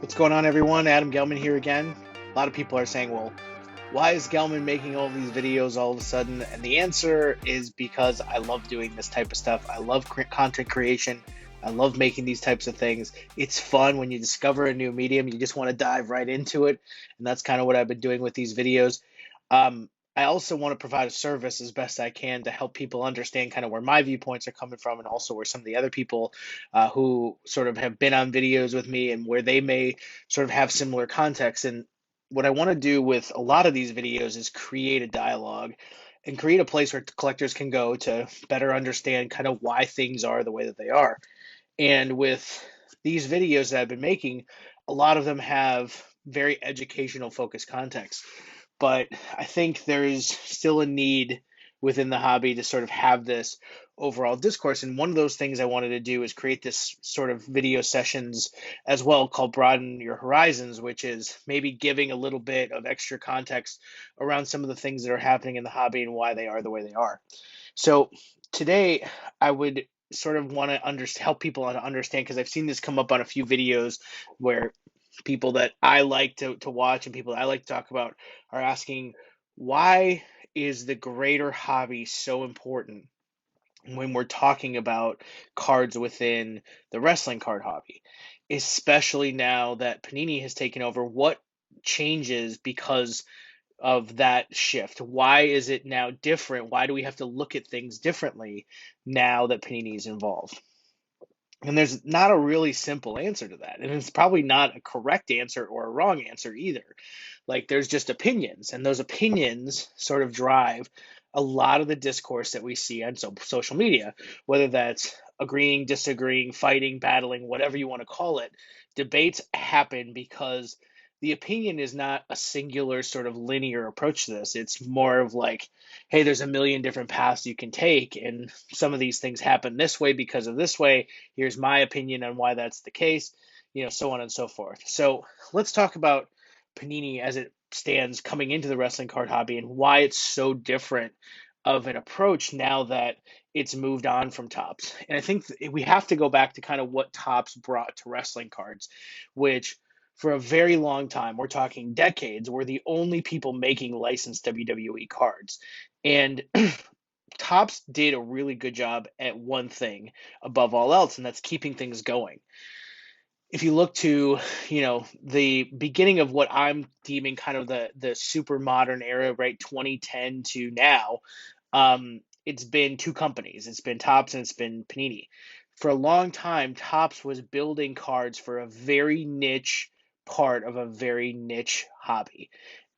What's going on, everyone? Adam Gelman here again. A lot of people are saying, well, why is Gelman making all these videos all of a sudden? And the answer is because I love doing this type of stuff. I love content creation. I love making these types of things. It's fun when you discover a new medium. You just want to dive right into it. And that's kind of what I've been doing with these videos. Um, I also want to provide a service as best I can to help people understand kind of where my viewpoints are coming from and also where some of the other people who sort of have been on videos with me and where they may sort of have similar context. And what I want to do with a lot of these videos is create a dialogue and create a place where collectors can go to better understand kind of why things are the way that they are. And with these videos that I've been making, a lot of them have very educational focused context. But I think there is still a need within the hobby to sort of have this overall discourse. And one of those things I wanted to do is create this sort of video sessions as well called Broaden Your Horizons, which is maybe giving a little bit of extra context around some of the things that are happening in the hobby and why they are the way they are. So today I would sort of want to help people to understand because I've seen this come up on a few videos where people that I like to watch and people that I like to talk about are asking, why is the greater hobby so important when we're talking about cards within the wrestling card hobby, especially now that Panini has taken over? What changes because of that shift? Why is it now different? Why do we have to look at things differently now that Panini is involved? And there's not a really simple answer to that. And it's probably not a correct answer or a wrong answer either. Like there's just opinions, and those opinions sort of drive a lot of the discourse that we see on social media, whether that's agreeing, disagreeing, fighting, battling, whatever you want to call it. Debates happen because the opinion is not a singular sort of linear approach to this. It's more of like, hey, there's a million different paths you can take, and some of these things happen this way because of this way. Here's my opinion on why that's the case, so on and so forth. So let's talk about Panini as it stands coming into the wrestling card hobby and why it's so different of an approach now that it's moved on from Topps. And I think we have to go back to kind of what Topps brought to wrestling cards, which for a very long time, we're talking decades, were the only people making licensed WWE cards. And Topps did a really good job at one thing above all else, and that's keeping things going. If you look to, the beginning of what I'm deeming kind of the super modern era, right, 2010 to now, it's been two companies. It's been Topps and it's been Panini. For a long time, Topps was building cards for a very niche part of a very niche hobby.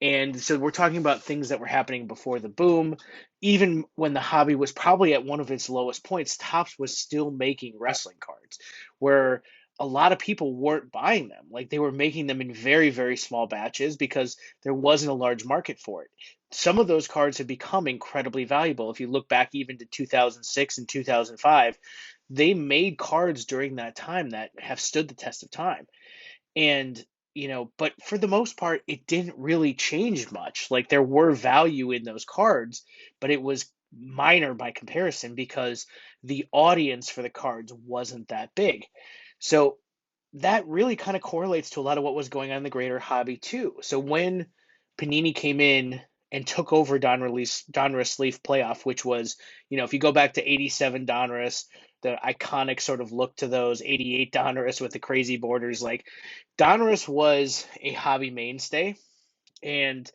And so we're talking about things that were happening before the boom. Even when the hobby was probably at one of its lowest points, Topps was still making wrestling cards where a lot of people weren't buying them. Like they were making them in very, very small batches because there wasn't a large market for it. Some of those cards have become incredibly valuable. If you look back even to 2006 and 2005, they made cards during that time that have stood the test of time. And, but for the most part, it didn't really change much. Like there were value in those cards, but it was minor by comparison because the audience for the cards wasn't that big. So that really kind of correlates to a lot of what was going on in the greater hobby too. So when Panini came in and took over Donruss Leaf Playoff, which was, if you go back to 87 Donruss, the iconic sort of look to those 88 Donruss with the crazy borders, like Donruss was a hobby mainstay, and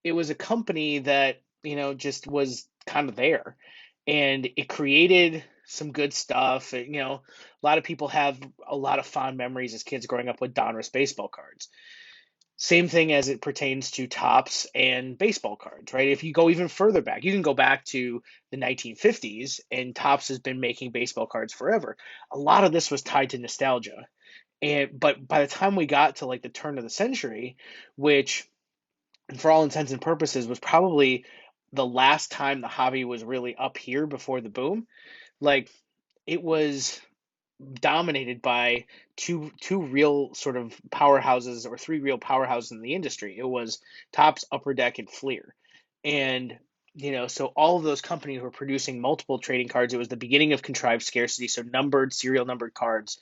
it was a company that, just was kind of there. And it created some good stuff. A lot of people have a lot of fond memories as kids growing up with Donruss baseball cards. Same thing as it pertains to Topps and baseball cards, right? If you go even further back, you can go back to the 1950s, and Topps has been making baseball cards forever. A lot of this was tied to nostalgia. But by the time we got to like the turn of the century, which for all intents and purposes was probably the last time the hobby was really up here before the boom, like it was dominated by two real sort of powerhouses, or three real powerhouses in the industry. It was Topps, Upper Deck, and Fleer. And So all of those companies were producing multiple trading cards. It was the beginning of contrived scarcity. So numbered, serial numbered cards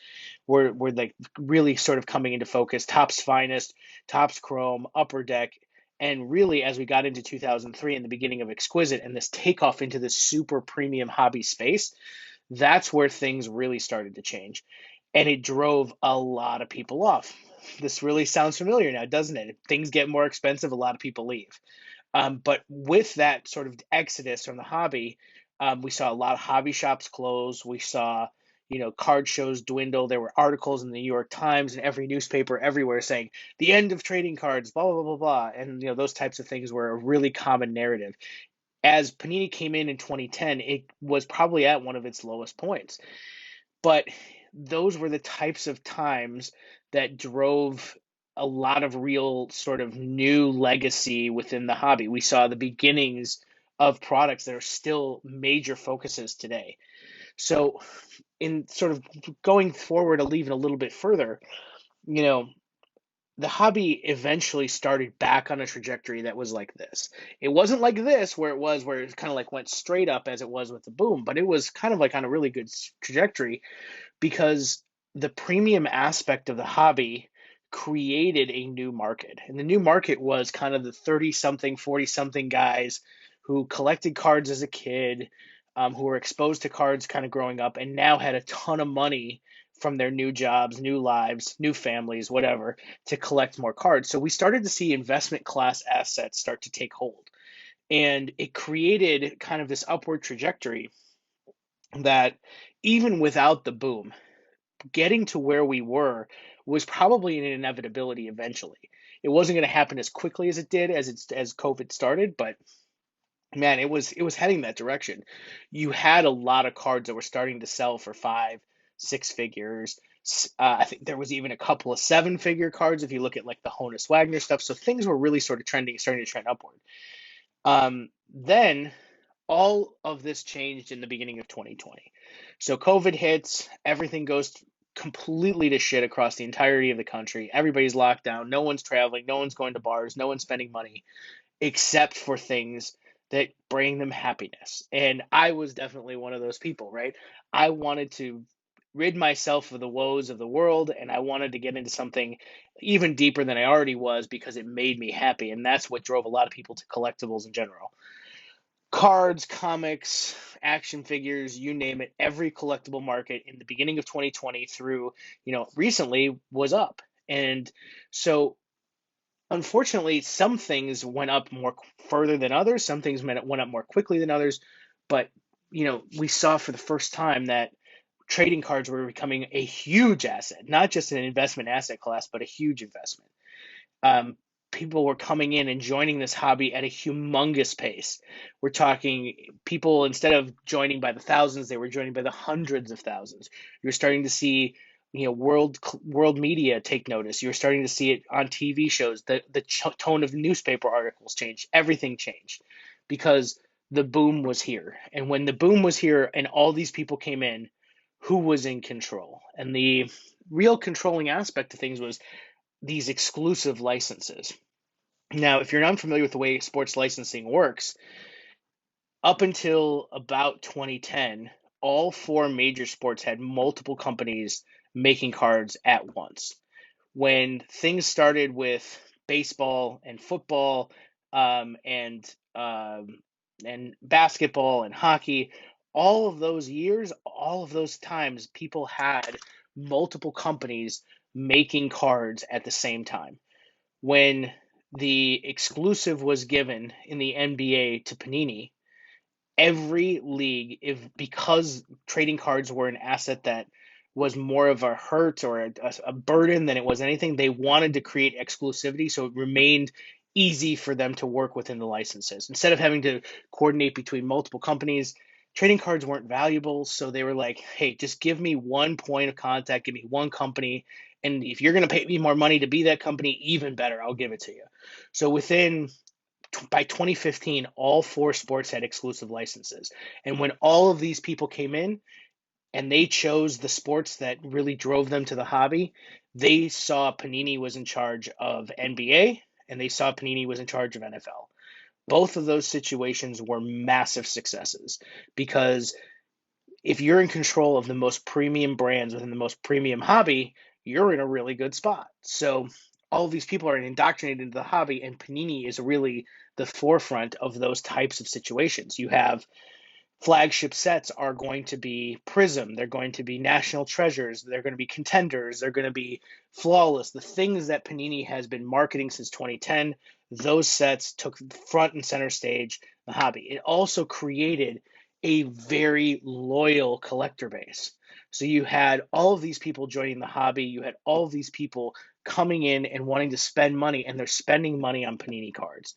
were like really sort of coming into focus. Topps Finest, Topps Chrome, Upper Deck. And really, as we got into 2003 and the beginning of Exquisite and this takeoff into this super premium hobby space, that's where things really started to change. And it drove a lot of people off. This really sounds familiar now, doesn't it? If things get more expensive, a lot of people leave. But with that sort of exodus from the hobby, we saw a lot of hobby shops close. We saw, card shows dwindle. There were articles in the New York Times and every newspaper everywhere saying the end of trading cards, blah, blah, blah, blah. And, those types of things were a really common narrative. As Panini came in 2010, it was probably at one of its lowest points. But those were the types of times that drove a lot of real sort of new legacy within the hobby. We saw the beginnings of products that are still major focuses today. So, in sort of going forward and leaving a little bit further, you know, the hobby eventually started back on a trajectory that was like this. It wasn't like this, where it kind of like went straight up as it was with the boom, but it was kind of like on a really good trajectory because the premium aspect of the hobby created a new market. And the new market was kind of the 30 something, 40 something guys who collected cards as a kid, who were exposed to cards kind of growing up, and now had a ton of money from their new jobs, new lives, new families, whatever, to collect more cards. So we started to see investment class assets start to take hold. And it created kind of this upward trajectory that even without the boom, getting to where we were was probably an inevitability eventually. It wasn't going to happen as quickly as it did as COVID started, but man, it was heading that direction. You had a lot of cards that were starting to sell for 5, 6 figures. I think there was even a couple of 7 figure cards if you look at like the Honus Wagner stuff. So things were really sort of starting to trend upward. Then all of this changed in the beginning of 2020. So COVID hits, everything goes completely to shit across the entirety of the country. Everybody's locked down. No one's traveling. No one's going to bars. No one's spending money except for things that bring them happiness. And I was definitely one of those people, right? I wanted to rid myself of the woes of the world and I wanted to get into something even deeper than I already was because it made me happy. And that's what drove a lot of people to collectibles in general. Cards, comics, action figures, you name it, every collectible market in the beginning of 2020 through, recently was up. And so unfortunately, some things went up more further than others, some things went up more quickly than others, but we saw for the first time that trading cards were becoming a huge asset, not just an investment asset class, but a huge investment. um, People were coming in and joining this hobby at a humongous pace. We're talking people, instead of joining by the thousands, they were joining by the hundreds of thousands. You're starting to see, world media take notice. You're starting to see it on TV shows. The tone of newspaper articles changed. Everything changed because the boom was here. And when the boom was here and all these people came in, who was in control? And the real controlling aspect of things was these exclusive licenses. Now, if you're not familiar with the way sports licensing works, up until about 2010, all four major sports had multiple companies making cards at once. When things started with baseball and football, um, and um, and basketball and hockey, all of those years, all of those times, people had multiple companies making cards at the same time. When the exclusive was given in the NBA to Panini, every league, if because trading cards were an asset that was more of a hurt or a burden than it was anything, they wanted to create exclusivity so it remained easy for them to work within the licenses. Instead of having to coordinate between multiple companies, trading cards weren't valuable, so they were like, hey, just give me one point of contact, give me one company, and if you're going to pay me more money to be that company, even better, I'll give it to you. So by 2015, all four sports had exclusive licenses. And when all of these people came in and they chose the sports that really drove them to the hobby, they saw Panini was in charge of NBA and they saw Panini was in charge of NFL. Both of those situations were massive successes because if you're in control of the most premium brands within the most premium hobby, you're in a really good spot. So all of these people are indoctrinated into the hobby, and Panini is really the forefront of those types of situations. You have flagship sets are going to be Prism, they're going to be National Treasures, they're going to be Contenders, they're going to be Flawless. The things that Panini has been marketing since 2010, those sets took front and center stage in the hobby. It also created a very loyal collector base. So you had all of these people joining the hobby, you had all of these people coming in and wanting to spend money, and they're spending money on Panini cards.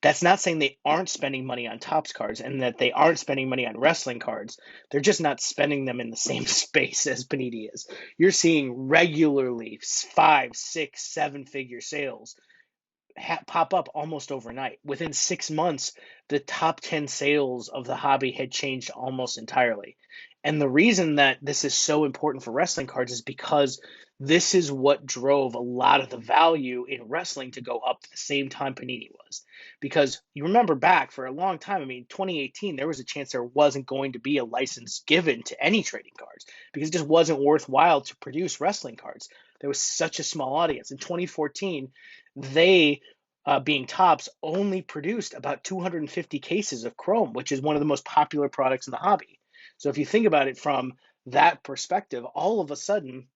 That's not saying they aren't spending money on Topps cards and that they aren't spending money on wrestling cards. They're just not spending them in the same space as Panini is. You're seeing regularly five, six, seven-figure sales pop up almost overnight. Within 6 months, the top 10 sales of the hobby had changed almost entirely. And the reason that this is so important for wrestling cards is because this is what drove a lot of the value in wrestling to go up at the same time Panini was. Because you remember back for a long time, I mean, 2018, there was a chance there wasn't going to be a license given to any trading cards because it just wasn't worthwhile to produce wrestling cards. There was such a small audience. In 2014, they, being Topps, only produced about 250 cases of Chrome, which is one of the most popular products in the hobby. So if you think about it from that perspective, all of a sudden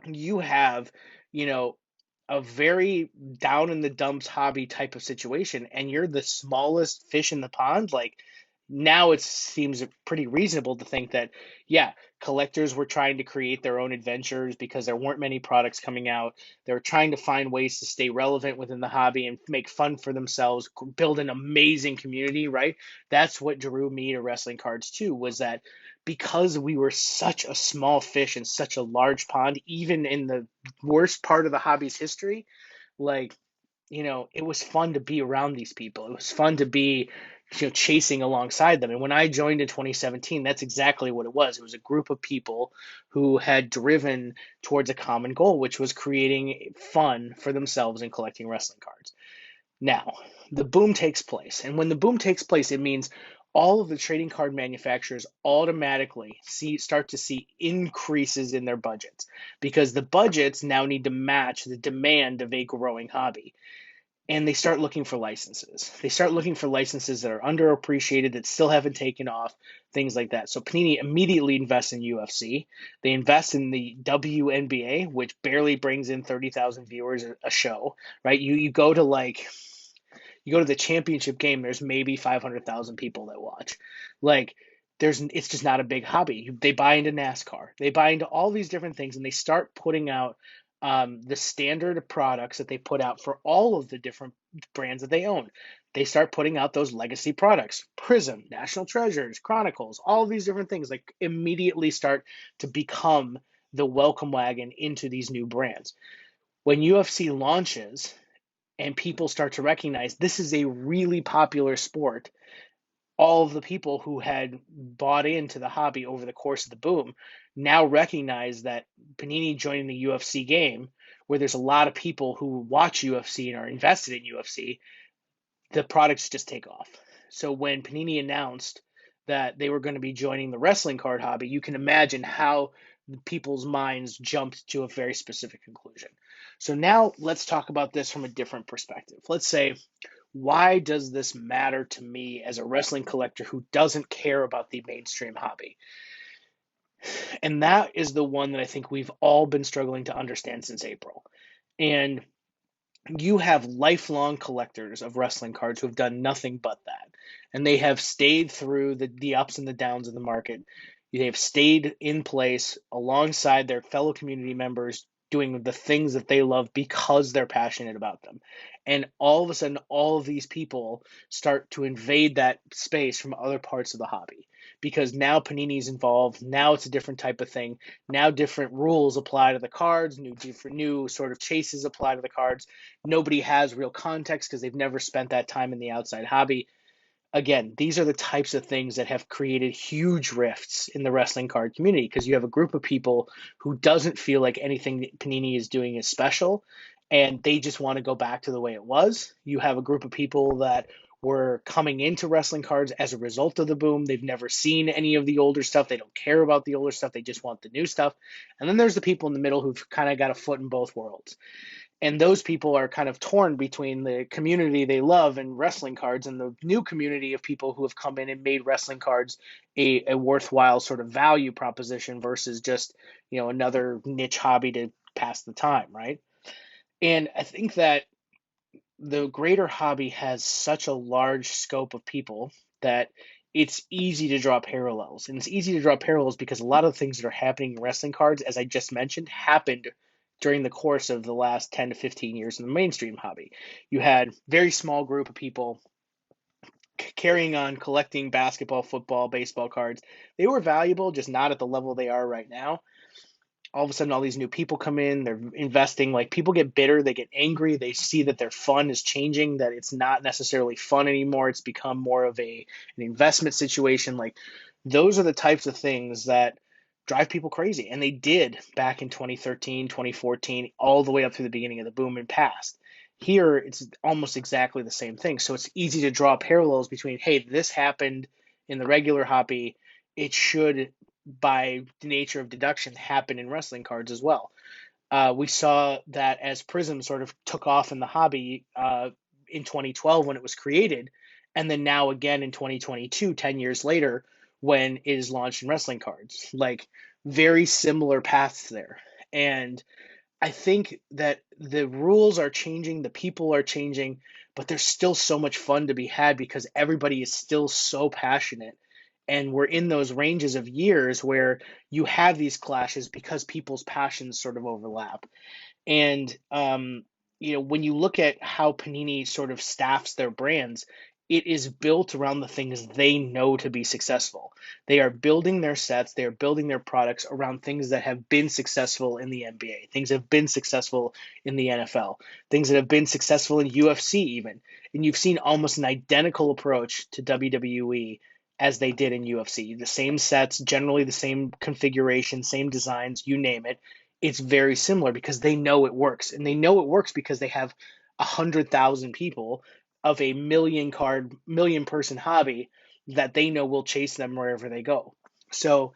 you have, you know, a very down in the dumps hobby type of situation, and you're the smallest fish in the pond. Like now it seems pretty reasonable to think that, yeah, collectors were trying to create their own adventures because there weren't many products coming out. They were trying to find ways to stay relevant within the hobby and make fun for themselves, build an amazing community, right? That's what drew me to wrestling cards too, was that because we were such a small fish in such a large pond, even in the worst part of the hobby's history, like, it was fun to be around these people. It was fun to be, chasing alongside them. And when I joined in 2017, that's exactly what it was. It was a group of people who had driven towards a common goal, which was creating fun for themselves and collecting wrestling cards. Now, the boom takes place. And when the boom takes place, it means all of the trading card manufacturers automatically start to see increases in their budgets because the budgets now need to match the demand of a growing hobby. And they start looking for licenses. They start looking for licenses that are underappreciated, that still haven't taken off, things like that. So Panini immediately invests in UFC. They invest in the WNBA, which barely brings in 30,000 viewers a show, right? You go to the championship game, there's maybe 500,000 people that watch. Like, it's just not a big hobby. They buy into NASCAR, they buy into all these different things, and they start putting out the standard products that they put out for all of the different brands that they own. They start putting out those legacy products, Prism, National Treasures, Chronicles, all of these different things, like immediately start to become the welcome wagon into these new brands. When UFC launches, and people start to recognize this is a really popular sport, all of the people who had bought into the hobby over the course of the boom now recognize that Panini joining the UFC game, where there's a lot of people who watch UFC and are invested in UFC, the products just take off. So when Panini announced that they were going to be joining the wrestling card hobby, you can imagine how people's minds jumped to a very specific conclusion. So now let's talk about this from a different perspective. Let's say, why does this matter to me as a wrestling collector who doesn't care about the mainstream hobby? And that is the one that I think we've all been struggling to understand since April. And you have lifelong collectors of wrestling cards who have done nothing but that. And they have stayed through the ups and the downs of the market. They have stayed in place alongside their fellow community members, doing the things that they love because they're passionate about them. And all of a sudden, all of these people start to invade that space from other parts of the hobby because now Panini's involved. Now it's a different type of thing. Now different rules apply to the cards, new sort of chases apply to the cards. Nobody has real context because they've never spent that time in the outside hobby. Again, these are the types of things that have created huge rifts in the wrestling card community because you have a group of people who doesn't feel like anything that Panini is doing is special and they just want to go back to the way it was. You have a group of people that were coming into wrestling cards as a result of the boom. They've never seen any of the older stuff. They don't care about the older stuff. They just want the new stuff. And then there's the people in the middle who've kind of got a foot in both worlds. And those people are kind of torn between the community they love and wrestling cards and the new community of people who have come in and made wrestling cards a worthwhile sort of value proposition versus just, another niche hobby to pass the time, right? And I think that the greater hobby has such a large scope of people that it's easy to draw parallels. And it's easy to draw parallels because a lot of the things that are happening in wrestling cards, as I just mentioned, happened during the course of the last 10 to 15 years in the mainstream hobby. You had very small group of people carrying on collecting basketball, football, baseball cards. They were valuable, just not at the level they are right now. All of a sudden all these new people come in, they're investing, like people get bitter, they get angry, they see that their fun is changing, that it's not necessarily fun anymore, it's become more of an investment situation. Like those are the types of things that drive people crazy, and they did back in 2013, 2014, all the way up through the beginning of the boom and past. Here it's almost exactly the same thing, so it's easy to draw parallels between, hey, this happened in the regular hobby, it should, by the nature of deduction, happen in wrestling cards as well. We saw that as Prism sort of took off in the hobby in 2012 when it was created, and then now again in 2022, 10 years later, when it is launched in wrestling cards. Like very similar paths there. And I think that the rules are changing, the people are changing, but there's still so much fun to be had because everybody is still so passionate. And we're in those ranges of years where you have these clashes because people's passions sort of overlap. And when you look at how Panini sort of staffs their brands, it is built around the things they know to be successful. They are building their sets, they are building their products around things that have been successful in the NBA, things that have been successful in the NFL, things that have been successful in UFC even. And you've seen almost an identical approach to WWE as they did in UFC. The same sets, generally the same configuration, same designs, you name it. It's very similar because they know it works, and they know it works because they have 100,000 people of a million person hobby that they know will chase them wherever they go. So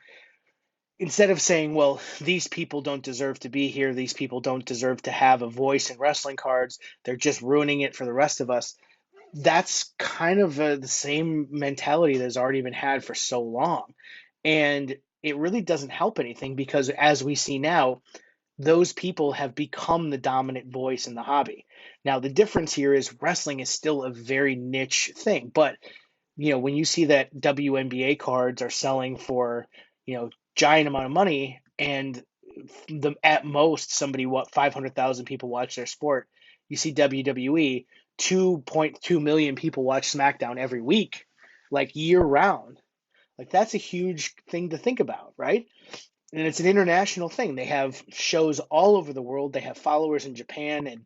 instead of saying, well, these people don't deserve to be here, these people don't deserve to have a voice in wrestling cards, they're just ruining it for the rest of us, that's kind of the same mentality that has already been had for so long. And it really doesn't help anything because, as we see now, those people have become the dominant voice in the hobby. Now, the difference here is wrestling is still a very niche thing, but when you see that WNBA cards are selling for, giant amount of money, and at most somebody, 500,000 people watch their sport. You see WWE, 2.2 million people watch SmackDown every week, like year round. Like that's a huge thing to think about, right? And it's an international thing. They have shows all over the world. They have followers in Japan and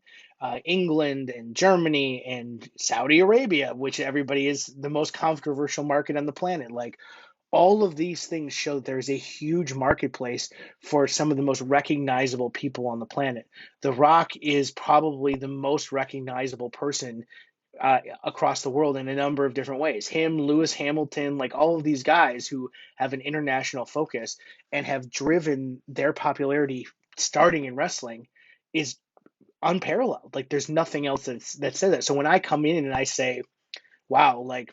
England and Germany and Saudi Arabia, which everybody is the most controversial market on the planet. Like all of these things show that there's a huge marketplace for some of the most recognizable people on the planet. The Rock is probably the most recognizable person across the world in a number of different ways. Him, Lewis Hamilton, like all of these guys who have an international focus and have driven their popularity starting in wrestling is unparalleled. Like there's nothing else that says that. So when I come in and I say, wow, like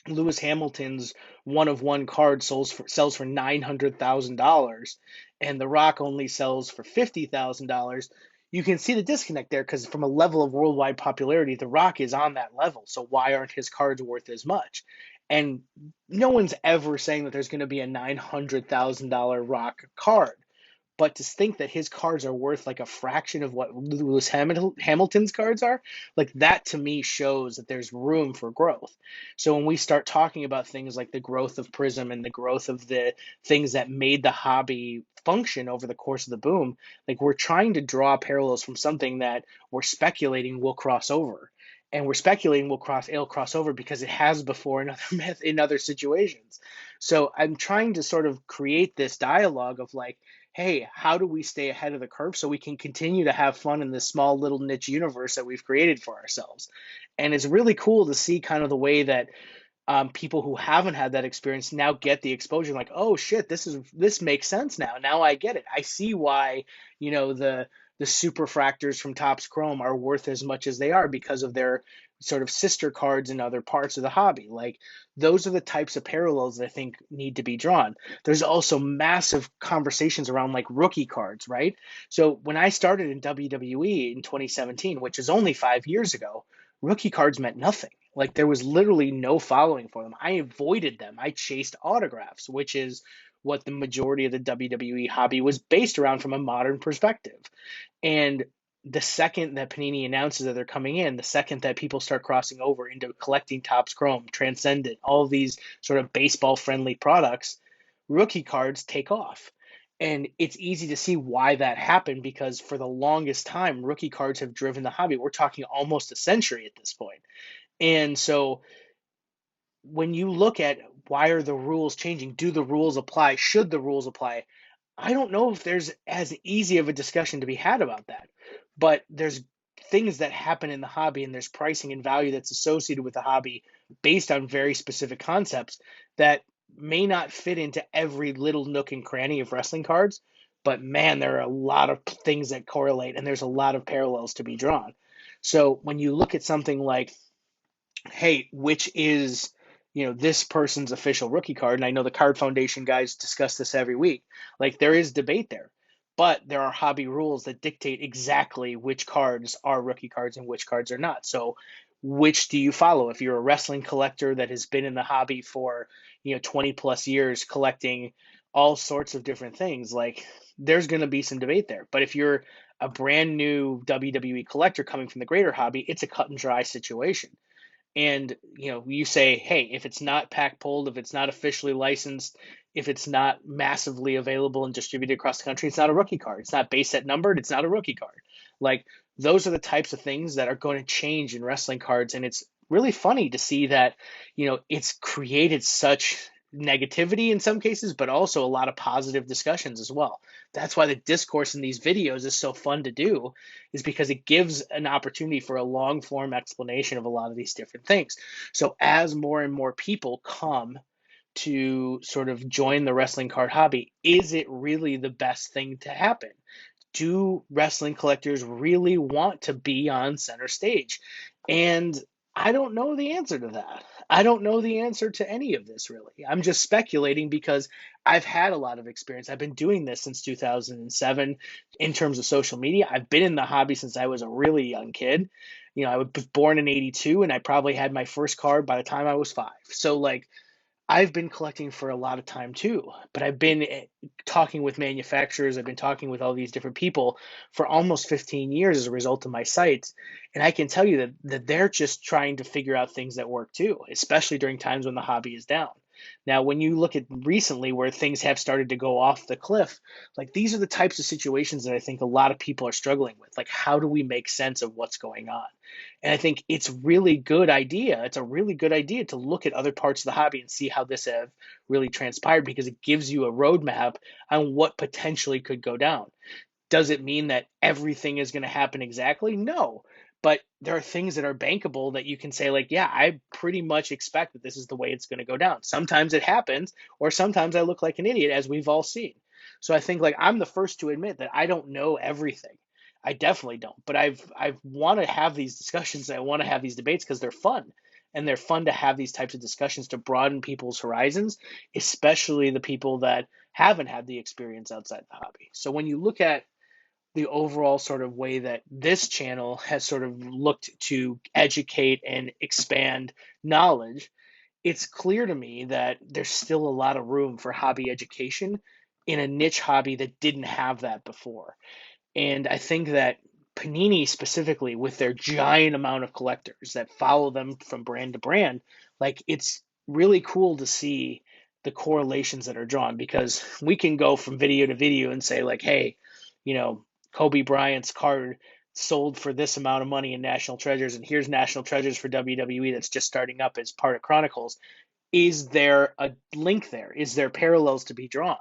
Lewis Hamilton's one of one card sells for $900,000, and The Rock only sells for $50,000. You can see the disconnect there because from a level of worldwide popularity, The Rock is on that level. So why aren't his cards worth as much? And no one's ever saying that there's going to be a $900,000 Rock card. But to think that his cards are worth like a fraction of what Lewis Hamilton's cards are, like that to me shows that there's room for growth. So when we start talking about things like the growth of Prism and the growth of the things that made the hobby function over the course of the boom, like we're trying to draw parallels from something that we're speculating will cross over. And we're speculating it'll cross over because it has before in other situations. So I'm trying to sort of create this dialogue of like, hey, how do we stay ahead of the curve so we can continue to have fun in this small little niche universe that we've created for ourselves? And it's really cool to see kind of the way that people who haven't had that experience now get the exposure. Like, oh shit, this makes sense now. Now I get it. I see why the superfractors from Topps Chrome are worth as much as they are because of their sort of sister cards in other parts of the hobby. Like those are the types of parallels that I think need to be drawn. There's also massive conversations around like rookie cards, right? So when I started in WWE in 2017, which is only 5 years ago, rookie cards meant nothing. Like there was literally no following for them. I avoided them. I chased autographs, which is what the majority of the WWE hobby was based around from a modern perspective. And the second that Panini announces that they're coming in, the second that people start crossing over into collecting Topps Chrome, Transcendent, all of these sort of baseball friendly products, rookie cards take off. And it's easy to see why that happened because for the longest time, rookie cards have driven the hobby. We're talking almost a century at this point. And so when you look at why are the rules changing, do the rules apply, should the rules apply, I don't know if there's as easy of a discussion to be had about that. But there's things that happen in the hobby and there's pricing and value that's associated with the hobby based on very specific concepts that may not fit into every little nook and cranny of wrestling cards. But man, there are a lot of things that correlate and there's a lot of parallels to be drawn. So when you look at something like, hey, which is this person's official rookie card, and I know the Card Foundation guys discuss this every week. Like there is debate there, but there are hobby rules that dictate exactly which cards are rookie cards and which cards are not. So which do you follow? If you're a wrestling collector that has been in the hobby for 20 plus years collecting all sorts of different things, like there's going to be some debate there. But if you're a brand new WWE collector coming from the greater hobby, it's a cut and dry situation. And you say, hey, if it's not pack pulled, if it's not officially licensed, if it's not massively available and distributed across the country, it's not a rookie card. It's not base set numbered, it's not a rookie card. Like those are the types of things that are going to change in wrestling cards. And it's really funny to see that it's created such negativity in some cases, but also a lot of positive discussions as well. That's why the discourse in these videos is so fun to do, is because it gives an opportunity for a long form explanation of a lot of these different things. So as more and more people come to sort of join the wrestling card hobby, is it really the best thing to happen? Do wrestling collectors really want to be on center stage? And I don't know the answer to that. I don't know the answer to any of this really. I'm just speculating because I've had a lot of experience. I've been doing this since 2007 in terms of social media. I've been in the hobby since I was a really young kid. I was born in 82 and I probably had my first card by the time I was 5. So like I've been collecting for a lot of time too, but I've been talking with manufacturers, I've been talking with all these different people for almost 15 years as a result of my sites. And I can tell you that they're just trying to figure out things that work too, especially during times when the hobby is down. Now, when you look at recently where things have started to go off the cliff, like these are the types of situations that I think a lot of people are struggling with. Like, how do we make sense of what's going on? And I think it's really good idea. It's a really good idea to look at other parts of the hobby and see how this have really transpired because it gives you a roadmap on what potentially could go down. Does it mean that everything is going to happen exactly? No. But there are things that are bankable that you can say, like, yeah, I pretty much expect that this is the way it's going to go down. Sometimes it happens, or sometimes I look like an idiot, as we've all seen. So I think like I'm the first to admit that I don't know everything. I definitely don't. But I've want to have these discussions. I want to have these debates because they're fun. And they're fun to have these types of discussions to broaden people's horizons, especially the people that haven't had the experience outside the hobby. So when you look at the overall sort of way that this channel has sort of looked to educate and expand knowledge, it's clear to me that there's still a lot of room for hobby education in a niche hobby that didn't have that before. And I think that Panini specifically, with their giant amount of collectors that follow them from brand to brand, like it's really cool to see the correlations that are drawn because we can go from video to video and say like, hey, you know, Kobe Bryant's card sold for this amount of money in National Treasures, and here's National Treasures for WWE that's just starting up as part of Chronicles. Is there a link there? Is there parallels to be drawn?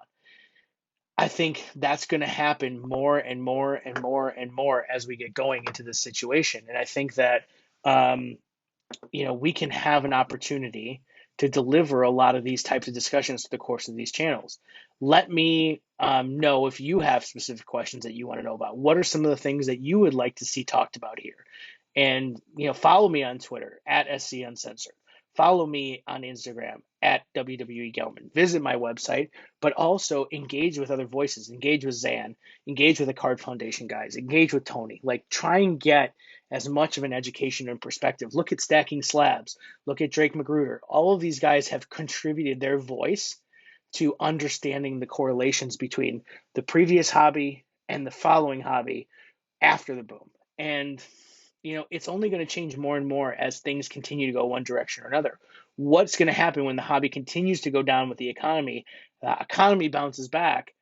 I think that's going to happen more and more and more and more as we get going into this situation. And I think that we can have an opportunity to deliver a lot of these types of discussions through the course of these channels. Let me know if you have specific questions that you want to know about. What are some of the things that you would like to see talked about here? And follow me on Twitter at SC Uncensored. Follow me on Instagram at WWE Gelman. Visit my website, but also engage with other voices. Engage with Zan. Engage with the Card Foundation guys. Engage with Tony. Like, try and get as much of an education and perspective. Look at Stacking Slabs. Look at Drake Magruder. All of these guys have contributed their voice to understanding the correlations between the previous hobby and the following hobby after the boom. And it's only going to change more and more as things continue to go one direction or another. What's going to happen when the hobby continues to go down with the economy? The economy bounces back.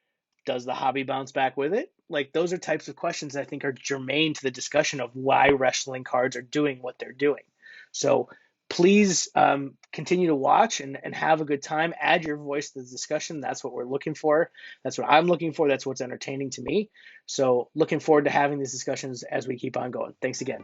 Does the hobby bounce back with it? Like, those are types of questions that I think are germane to the discussion of why wrestling cards are doing what they're doing. So please continue to watch and have a good time. Add your voice to the discussion. That's what we're looking for. That's what I'm looking for. That's what's entertaining to me. So looking forward to having these discussions as we keep on going. Thanks again.